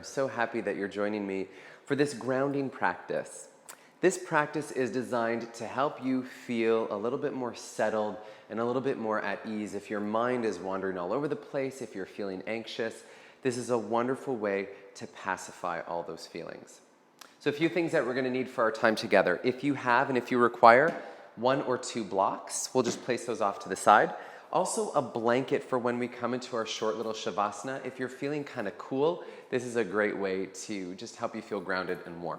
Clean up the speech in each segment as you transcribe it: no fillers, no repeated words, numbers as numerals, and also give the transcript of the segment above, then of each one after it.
I'm so happy that you're joining me for this grounding practice. This practice is designed to help you feel a little bit more settled and a little bit more at ease. If your mind is wandering all over the place, if you're feeling anxious, this is a wonderful way to pacify all those feelings. So a few things that we're going to need for our time together. If you have and if you require 1 or 2 blocks, we'll just place those off to the side. Also a blanket for when we come into our short little shavasana. If you're feeling kind of cool, this is a great way to just help you feel grounded and warm.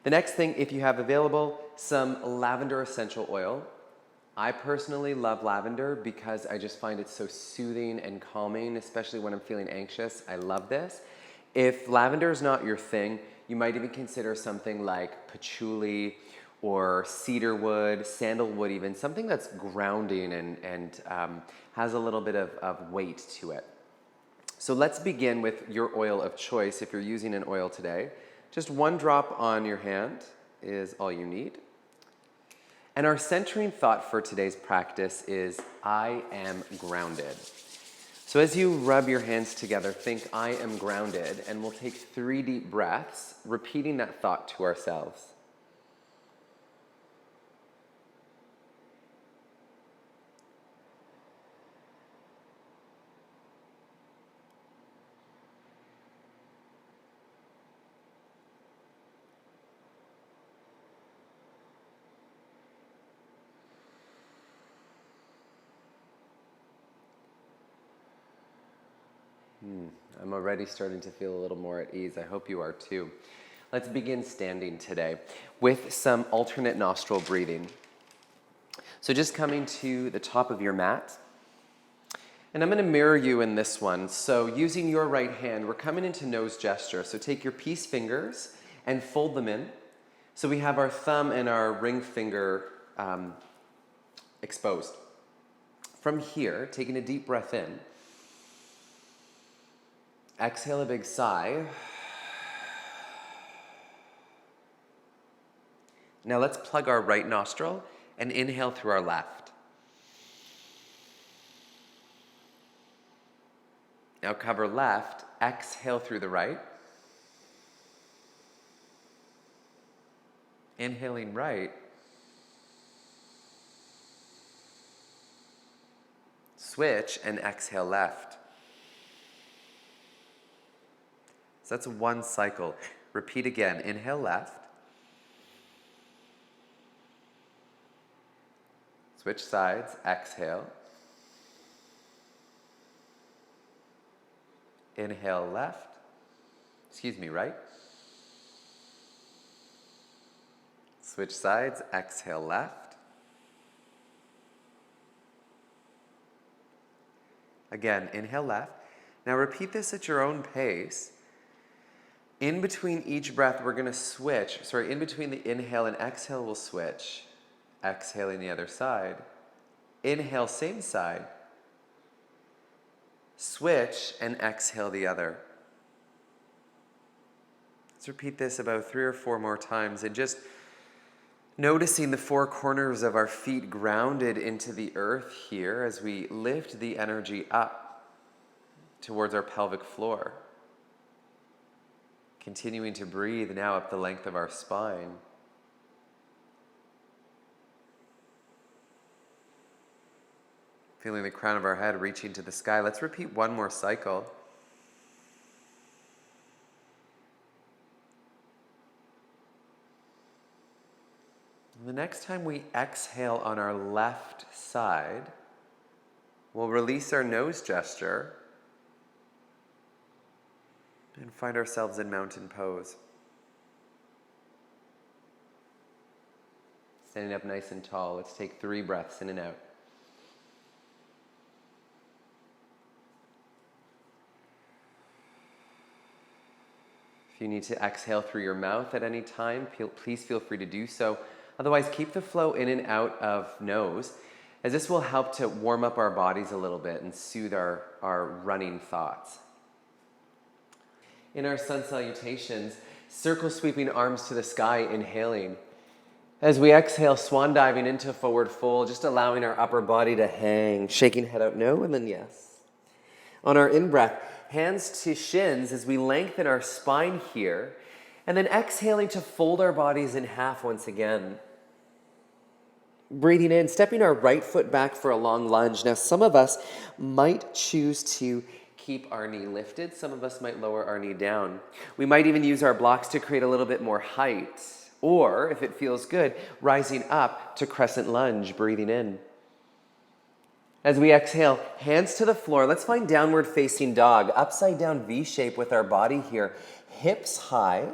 The next thing, if you have available, some lavender essential oil. I personally love lavender because I just find it so soothing and calming, especially when I'm feeling anxious. I love this. If lavender is not your thing, you might even consider something like patchouli or cedarwood, sandalwood even, something that's grounding and has a little bit of weight to it. So let's begin with your oil of choice if you're using an oil today. Just 1 drop on your hand is all you need. And our centering thought for today's practice is, I am grounded. So as you rub your hands together, think, I am grounded, and we'll take 3 deep breaths, repeating that thought to ourselves. I'm already starting to feel a little more at ease. I hope you are too. Let's begin standing today with some alternate nostril breathing. So just coming to the top of your mat. And I'm going to mirror you in this one. So using your right hand, we're coming into nose gesture. So take your peace fingers and fold them in. So we have our thumb and our ring finger exposed. From here, taking a deep breath in. Exhale a big sigh. Now let's plug our right nostril and inhale through our left. Now cover left, exhale through the right. Inhaling right. Switch and exhale left. So that's 1 cycle. Repeat again. Inhale left. Switch sides. Exhale. Inhale left. Right. Switch sides. Exhale left. Again, inhale left. Now repeat this at your own pace. In between each breath, we're going to switch. In between the inhale and exhale, we'll switch. Exhaling the other side. Inhale, same side. Switch and exhale the other. Let's repeat this about 3 or 4 more times and just noticing the 4 corners of our feet grounded into the earth here as we lift the energy up towards our pelvic floor. Continuing to breathe now up the length of our spine. Feeling the crown of our head reaching to the sky. Let's repeat 1 more cycle. And the next time we exhale on our left side, we'll release our nose gesture and find ourselves in mountain pose. Standing up nice and tall. Let's take 3 breaths in and out. If you need to exhale through your mouth at any time, please feel free to do so. Otherwise, keep the flow in and out of nose, as this will help to warm up our bodies a little bit and soothe our running thoughts. In our sun salutations, circle sweeping arms to the sky, inhaling. As we exhale, swan diving into forward fold, just allowing our upper body to hang, shaking head out no, and then yes. On our in-breath, hands to shins as we lengthen our spine here. And then exhaling to fold our bodies in half once again. Breathing in, stepping our right foot back for a long lunge. Now, some of us might choose to keep our knee lifted. Some of us might lower our knee down. We might even use our blocks to create a little bit more height. Or, if it feels good, rising up to crescent lunge, breathing in. As we exhale, hands to the floor. Let's find downward facing dog, upside down V shape with our body here. Hips high,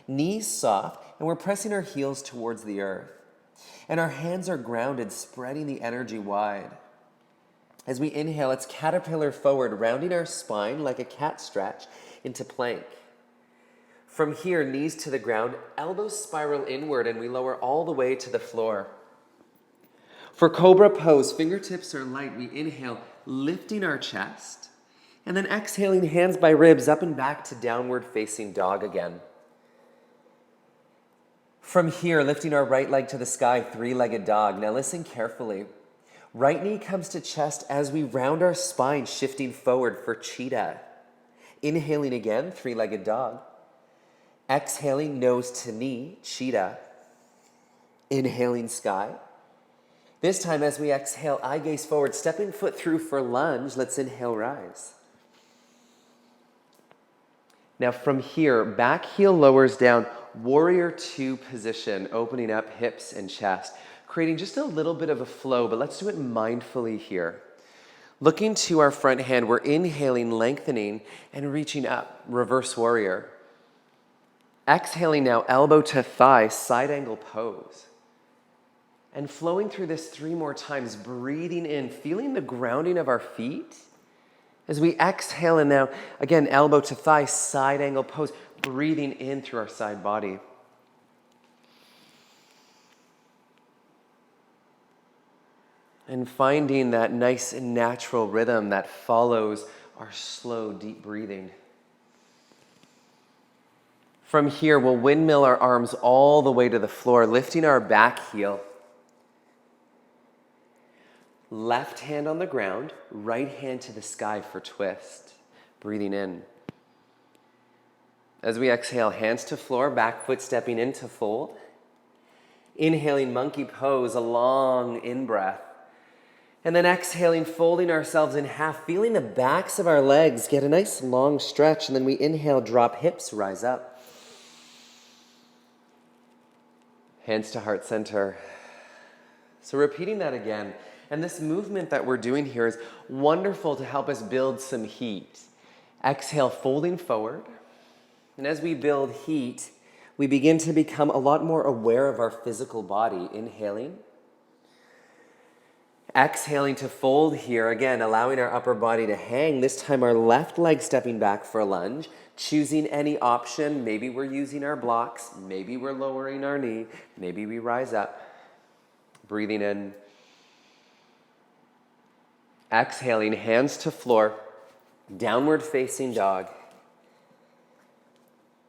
knees soft, and we're pressing our heels towards the earth. And our hands are grounded, spreading the energy wide. As we inhale, let's caterpillar forward, rounding our spine like a cat stretch into plank. From here, knees to the ground, elbows spiral inward, and we lower all the way to the floor. For Cobra Pose, fingertips are light. We inhale, lifting our chest, and then exhaling, hands by ribs, up and back to downward facing dog again. From here, lifting our right leg to the sky, three-legged dog. Now listen carefully. Right knee comes to chest as we round our spine, shifting forward for cheetah. Inhaling again, three-legged dog. Exhaling, nose to knee, cheetah. Inhaling, sky. This time, as we exhale, eye gaze forward, stepping foot through for lunge. Let's inhale, rise. Now from here, back heel lowers down, warrior two position, opening up hips and chest, creating just a little bit of a flow, but let's do it mindfully here. Looking to our front hand, we're inhaling, lengthening, and reaching up, reverse warrior. Exhaling now, elbow to thigh, side angle pose. And flowing through this 3 more times, breathing in, feeling the grounding of our feet. As we exhale, and now, again, elbow to thigh, side angle pose, breathing in through our side body. And finding that nice and natural rhythm that follows our slow, deep breathing. From here, we'll windmill our arms all the way to the floor, lifting our back heel. Left hand on the ground, right hand to the sky for twist. Breathing in. As we exhale, hands to floor, back foot stepping into fold. Inhaling, monkey pose, a long in-breath. And then exhaling, folding ourselves in half, feeling the backs of our legs get a nice long stretch. And then we inhale, drop hips, rise up. Hands to heart center. So repeating that again. And this movement that we're doing here is wonderful to help us build some heat. Exhale, folding forward. And as we build heat, we begin to become a lot more aware of our physical body. Inhaling. Exhaling to fold here. Again, allowing our upper body to hang. This time our left leg stepping back for a lunge. Choosing any option. Maybe we're using our blocks. Maybe we're lowering our knee. Maybe we rise up. Breathing in. Exhaling, hands to floor, downward facing dog.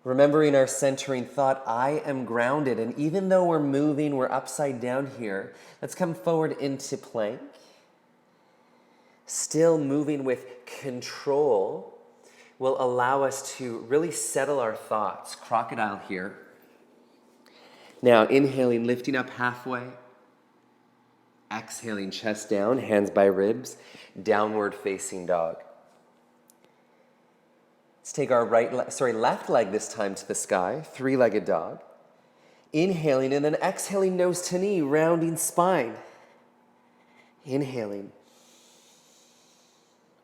Remembering our centering thought, I am grounded. And even though we're moving, we're upside down here. Let's come forward into plank. Still moving with control will allow us to really settle our thoughts. Crocodile here. Now inhaling, lifting up halfway. Exhaling, chest down, hands by ribs, downward facing dog. Let's take our left leg this time to the sky, three-legged dog. Inhaling and then exhaling, nose to knee, rounding spine. Inhaling.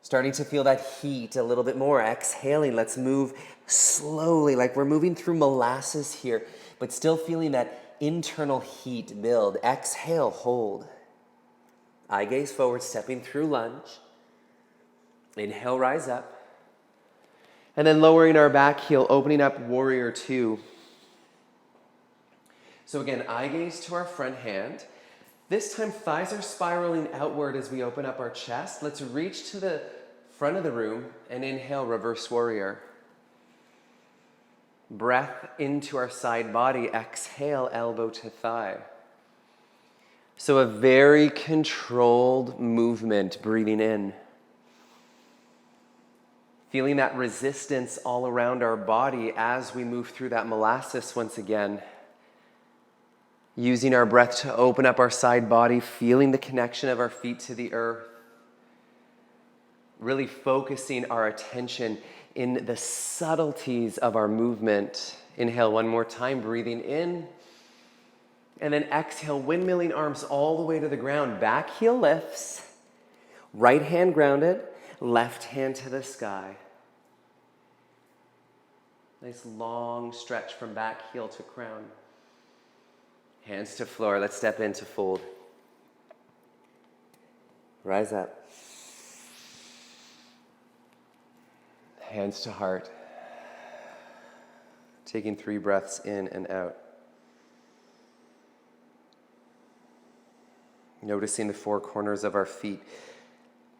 Starting to feel that heat a little bit more. Exhaling, let's move slowly, like we're moving through molasses here, but still feeling that internal heat build. Exhale, hold. Eye gaze forward, stepping through lunge. Inhale, rise up. And then lowering our back heel, opening up warrior two. So again, eye gaze to our front hand. This time, thighs are spiraling outward as we open up our chest. Let's reach to the front of the room and inhale, reverse warrior. Breath into our side body. Exhale, elbow to thigh. So a very controlled movement, breathing in. Feeling that resistance all around our body as we move through that molasses once again. Using our breath to open up our side body, feeling the connection of our feet to the earth. Really focusing our attention in the subtleties of our movement. Inhale one more time, breathing in. And then exhale, windmilling arms all the way to the ground. Back heel lifts. Right hand grounded, left hand to the sky. Nice long stretch from back heel to crown. Hands to floor. Let's step into fold. Rise up. Hands to heart. Taking 3 breaths in and out. Noticing the 4 corners of our feet.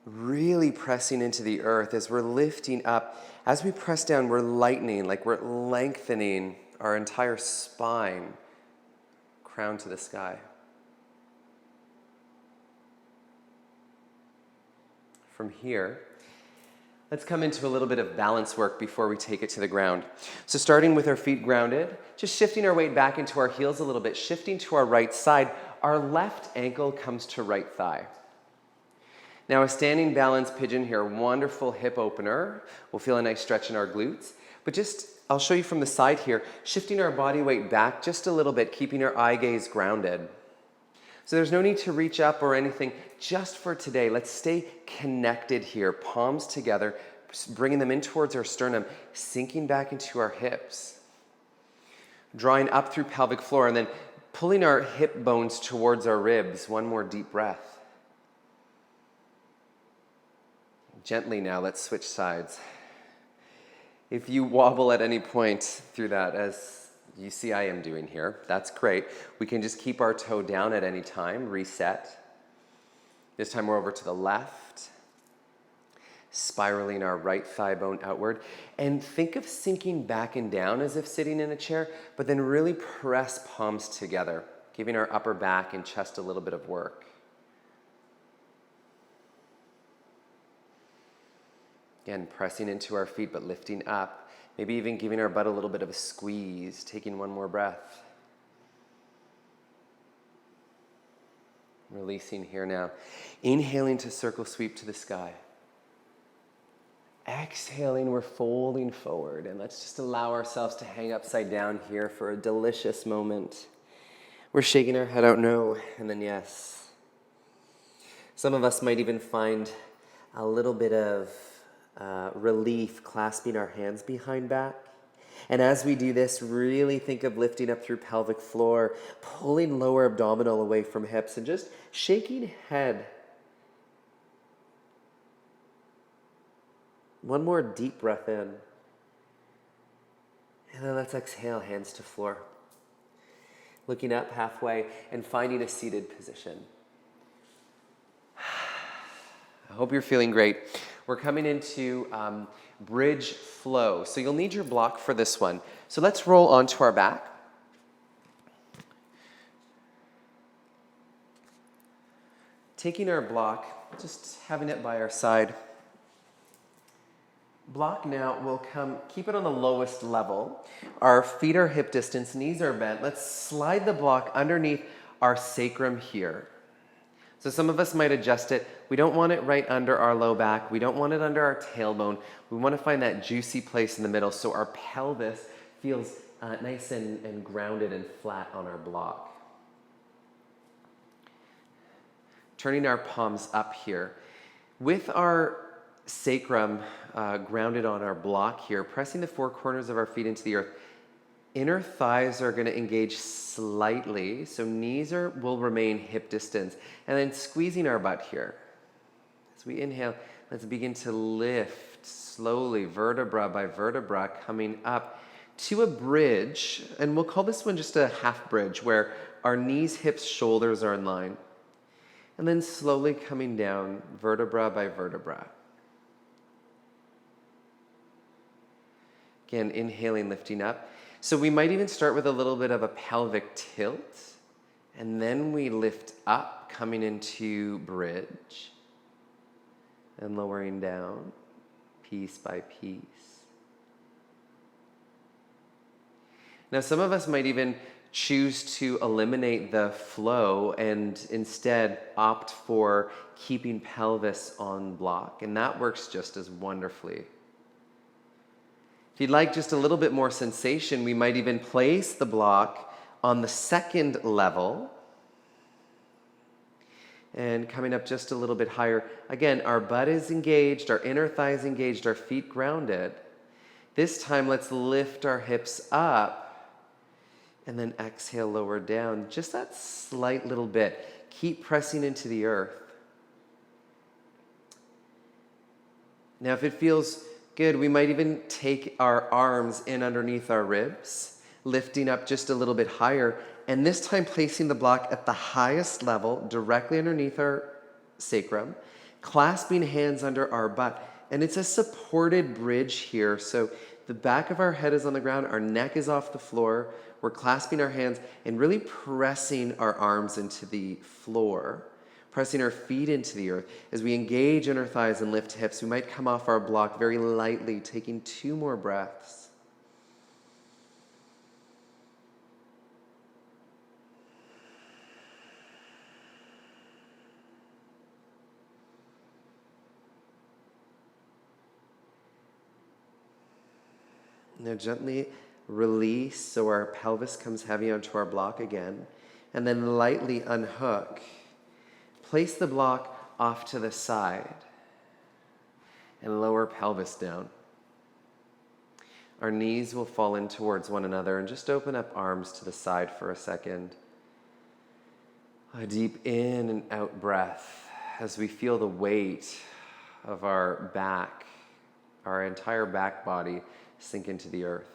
Really pressing into the earth as we're lifting up. As we press down, we're lightening, like we're lengthening our entire spine. Crown to the sky. From here, let's come into a little bit of balance work before we take it to the ground. So starting with our feet grounded, just shifting our weight back into our heels a little bit, shifting to our right side. Our left ankle comes to right thigh. Now a standing balance pigeon here, wonderful hip opener. We'll feel a nice stretch in our glutes. But I'll show you from the side here, shifting our body weight back just a little bit, keeping our eye gaze grounded. So there's no need to reach up or anything. Just for today, let's stay connected here, palms together, bringing them in towards our sternum, sinking back into our hips. Drawing up through pelvic floor and then pulling our hip bones towards our ribs. One more deep breath. Gently now, let's switch sides. If you wobble at any point through that, as you see I am doing here, that's great. We can just keep our toe down at any time, reset. This time we're over to the left, spiraling our right thigh bone outward. And think of sinking back and down as if sitting in a chair, but then really press palms together, giving our upper back and chest a little bit of work. Again, pressing into our feet, but lifting up. Maybe even giving our butt a little bit of a squeeze, taking one more breath. Releasing here now. Inhaling to circle sweep to the sky. Exhaling, we're folding forward. And let's just allow ourselves to hang upside down here for a delicious moment. We're shaking our head out no, and then yes. Some of us might even find a little bit of relief clasping our hands behind back. And as we do this, really think of lifting up through pelvic floor, pulling lower abdominal away from hips, and just shaking head. One more deep breath in. And then let's exhale, hands to floor. Looking up halfway and finding a seated position. I hope you're feeling great. We're coming into bridge flow. So you'll need your block for this one. So let's roll onto our back. Taking our block, just having it by our side. Block now will keep it on the lowest level. Our feet are hip distance, knees are bent. Let's slide the block underneath our sacrum here. So some of us might adjust it. We don't want it right under our low back. We don't want it under our tailbone. We want to find that juicy place in the middle so our pelvis feels nice and grounded and flat on our block. Turning our palms up here. With our sacrum grounded on our block here, pressing the 4 corners of our feet into the earth. Inner thighs are going to engage slightly, so knees will remain hip distance. And then squeezing our butt here. As we inhale, let's begin to lift slowly, vertebra by vertebra, coming up to a bridge. And we'll call this one just a half bridge, where our knees, hips, shoulders are in line. And then slowly coming down, vertebra by vertebra. Again, inhaling, lifting up. So we might even start with a little bit of a pelvic tilt, and then we lift up, coming into bridge, and lowering down, piece by piece. Now, some of us might even choose to eliminate the flow and instead opt for keeping pelvis on block, and that works just as wonderfully. If you'd like just a little bit more sensation, we might even place the block on the second level and coming up just a little bit higher. Again, our butt is engaged, our inner thigh is engaged, our feet grounded. This time, let's lift our hips up and then exhale, lower down, just that slight little bit. Keep pressing into the earth. Now, if it feels good, we might even take our arms in underneath our ribs, lifting up just a little bit higher, and this time placing the block at the highest level, directly underneath our sacrum, clasping hands under our butt. And it's a supported bridge here, so the back of our head is on the ground, our neck is off the floor, we're clasping our hands and really pressing our arms into the floor, pressing our feet into the earth. As we engage inner thighs and lift hips, we might come off our block very lightly, taking 2 more breaths. Now gently release so our pelvis comes heavy onto our block again, and then lightly unhook. Place the block off to the side and lower pelvis down. Our knees will fall in towards one another, and just open up arms to the side for a second. A deep in and out breath as we feel the weight of our back, our entire back body, sink into the earth.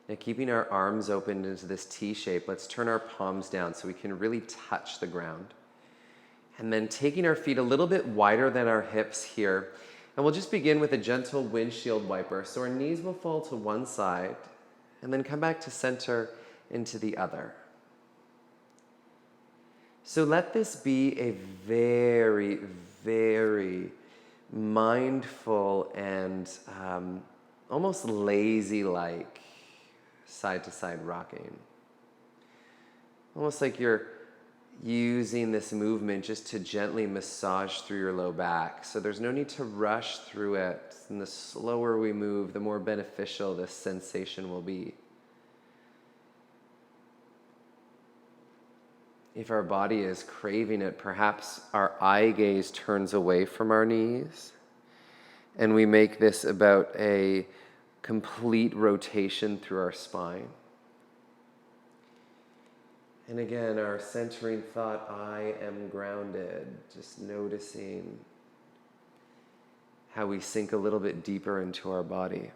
Now, keeping our arms open into this T shape, let's turn our palms down so we can really touch the ground. And then taking our feet a little bit wider than our hips here, and we'll just begin with a gentle windshield wiper. So our knees will fall to one side and then come back to center into the other. So let this be a very, very mindful and almost lazy-like side-to-side rocking. Almost like you're using this movement just to gently massage through your low back. So there's no need to rush through it. And the slower we move, the more beneficial this sensation will be. If our body is craving it, perhaps our eye gaze turns away from our knees, and we make this about a complete rotation through our spine. And again, our centering thought, I am grounded, just noticing how we sink a little bit deeper into our body.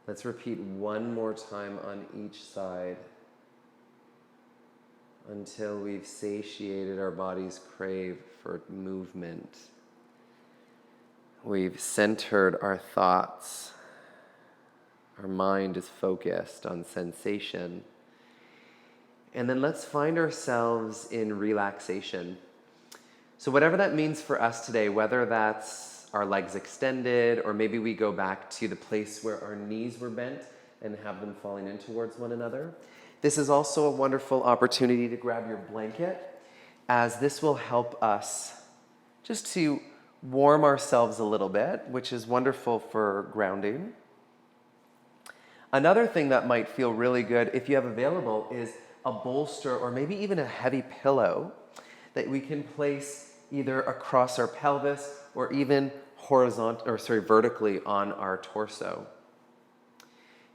Let's repeat one more time on each side until we've satiated our body's crave for movement. We've centered our thoughts. Our mind is focused on sensation. And then let's find ourselves in relaxation. So whatever that means for us today, whether that's our legs extended, or maybe we go back to the place where our knees were bent and have them falling in towards one another. This is also a wonderful opportunity to grab your blanket, as this will help us just to warm ourselves a little bit, which is wonderful for grounding. Another thing that might feel really good, if you have available, is a bolster or maybe even a heavy pillow that we can place either across our pelvis or even vertically on our torso.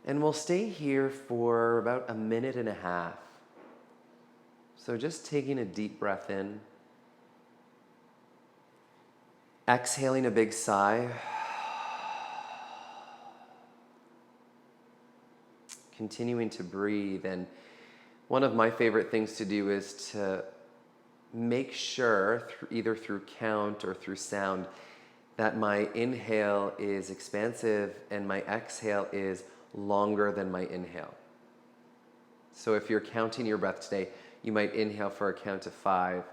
And we'll stay here for about 1.5 minutes. So just taking a deep breath in, exhaling a big sigh, continuing to breathe. And one of my favorite things to do is to make sure, either through count or through sound, that my inhale is expansive and my exhale is longer than my inhale. So if you're counting your breath today, you might inhale for a count of 5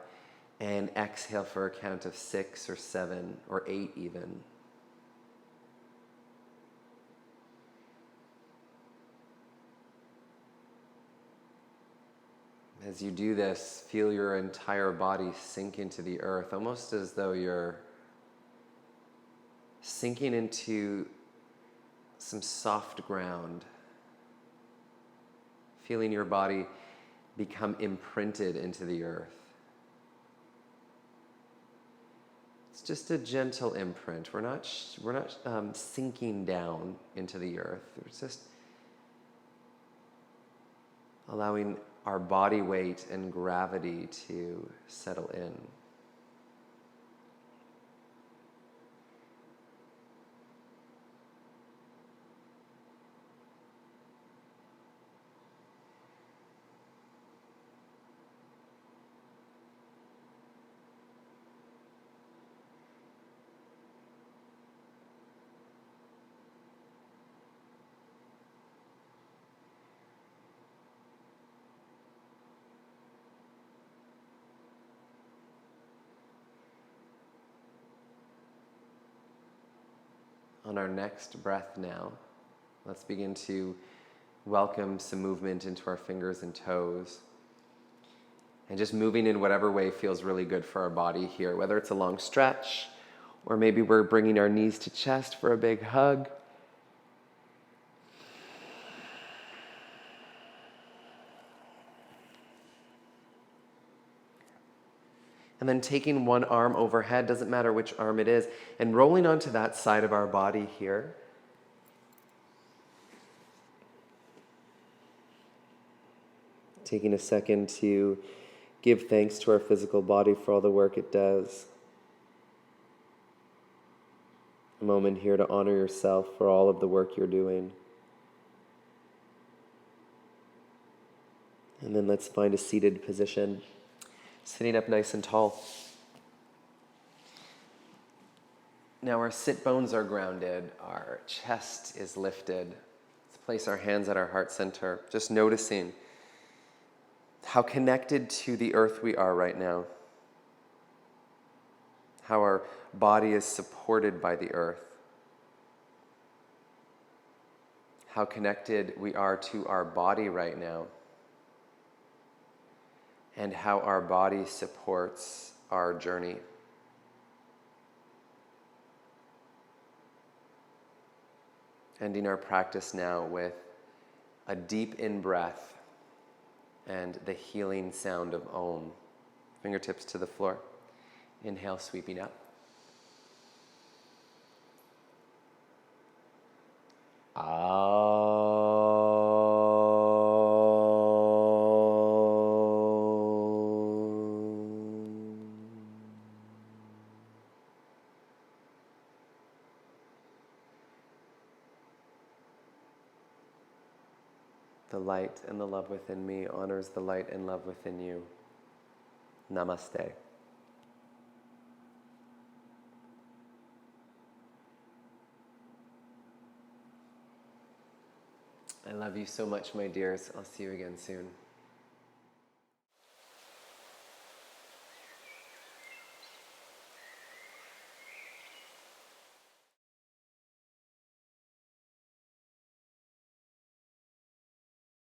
and exhale for a count of 6 or 7 or 8 even. As you do this, feel your entire body sink into the earth, almost as though you're sinking into some soft ground, feeling your body become imprinted into the earth. It's just a gentle imprint. We're not sinking down into the earth. It's just allowing our body weight and gravity to settle in. On our next breath now, let's begin to welcome some movement into our fingers and toes. And just moving in whatever way feels really good for our body here, whether it's a long stretch, or maybe we're bringing our knees to chest for a big hug. And then taking one arm overhead, doesn't matter which arm it is, and rolling onto that side of our body here. Taking a second to give thanks to our physical body for all the work it does. A moment here to honor yourself for all of the work you're doing. And then let's find a seated position. Sitting up nice and tall. Now our sit bones are grounded, our chest is lifted. Let's place our hands at our heart center, just noticing how connected to the earth we are right now. How our body is supported by the earth. How connected we are to our body right now. And how our body supports our journey. Ending our practice now with a deep in-breath and the healing sound of Om. Fingertips to the floor. Inhale, sweeping up. The light and the love within me honors the light and love within you. Namaste. I love you so much, my dears. I'll see you again soon.